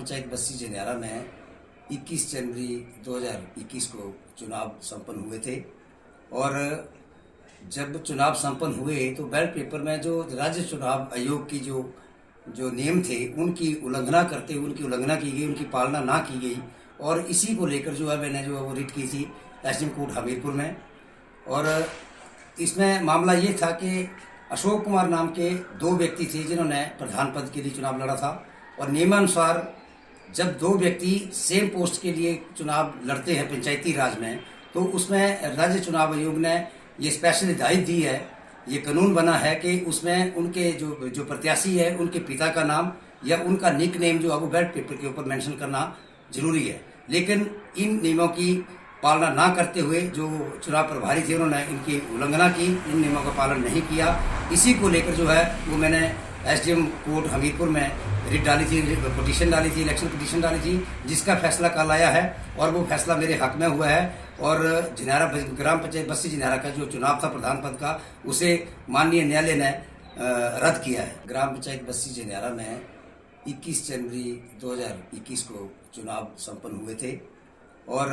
पंचायत बस्सी जनियारा में 21 जनवरी 2021 को चुनाव संपन्न हुए थे। और जब चुनाव संपन्न हुए तो बैलेट पेपर में जो राज्य चुनाव आयोग की जो नियम थे उनकी उल्लंघना करते हुए उनकी उल्लंघना की गई, उनकी पालना ना की गई। और इसी को लेकर जो है मैंने जो है वो रिट की थी एसडीएम कोर्ट हमीरपुर में। और इसमें मामला ये था कि अशोक कुमार नाम के दो व्यक्ति थे जिन्होंने प्रधान पद के लिए चुनाव लड़ा था। और नियमानुसार जब दो व्यक्ति सेम पोस्ट के लिए चुनाव लड़ते हैं पंचायती राज में, तो उसमें राज्य चुनाव आयोग ने ये स्पेशल हिदायत दी है, ये कानून बना है कि उसमें उनके जो प्रत्याशी है उनके पिता का नाम या उनका निक नेम जो है वो बैलेट पेपर के ऊपर मेंशन करना जरूरी है। लेकिन इन नियमों की पालना ना करते हुए जो चुनाव प्रभारी थे उन्होंने इनकी उल्लंघना की, इन नियमों का पालन नहीं किया। इसी को लेकर जो है वो मैंने एसडीएम कोर्ट हमीरपुर में रिट डाली थी, पिटीशन डाली थी, इलेक्शन पिटीशन डाली थी, जिसका फैसला कल आया है और वो फैसला मेरे हक में हुआ है। और जनियारा ग्राम पंचायत बस्सी जनियारा का जो चुनाव था प्रधान पद का, उसे माननीय न्यायालय ने रद्द किया है। ग्राम पंचायत बस्सी जनियारा में 21 जनवरी 2021 को चुनाव संपन्न हुए थे। और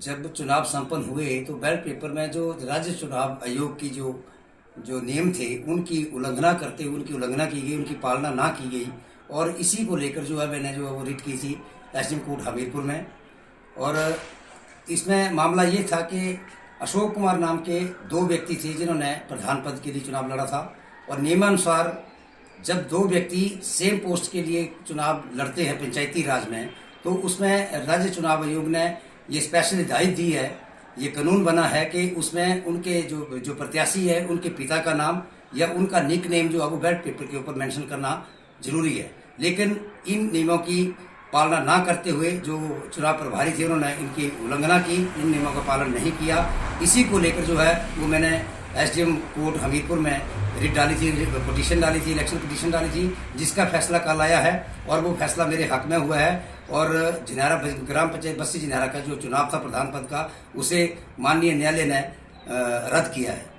जब चुनाव संपन्न हुए तो बैलेट पेपर में जो राज्य चुनाव आयोग की जो नियम थे उनकी उल्लंघना करते हुए उनकी उल्लंघना की गई, उनकी पालना ना की गई। और इसी को लेकर जो है मैंने जो है वो रिट की थी एसडीएम कोर्ट हमीरपुर में। और इसमें मामला ये था कि अशोक कुमार नाम के दो व्यक्ति थे जिन्होंने प्रधान पद के लिए चुनाव लड़ा था। और नियमानुसार जब दो व्यक्ति सेम पोस्ट के लिए चुनाव लड़ते हैं पंचायती राज में, तो उसमें राज्य चुनाव आयोग ने ये स्पेशल हिदायत दी है, ये कानून बना है कि उसमें उनके जो प्रत्याशी है उनके पिता का नाम या उनका निक नेम जो है वो बैलेट पेपर के ऊपर मेंशन करना जरूरी है। लेकिन इन नियमों की पालना ना करते हुए जो चुनाव प्रभारी थे उन्होंने इनकी उल्लंघना की, इन नियमों का पालन नहीं किया। इसी को लेकर जो है वो मैंने एसडीएम कोर्ट हमीरपुर में रिट डाली थी, पिटीशन डाली थी, इलेक्शन पिटीशन डाली थी, जिसका फैसला कल आया है और वो फैसला मेरे हक में हुआ है। और जनियारा ग्राम पंचायत बस्सी जनियारा का जो चुनाव था प्रधान पद का, उसे माननीय न्यायालय ने रद्द किया है।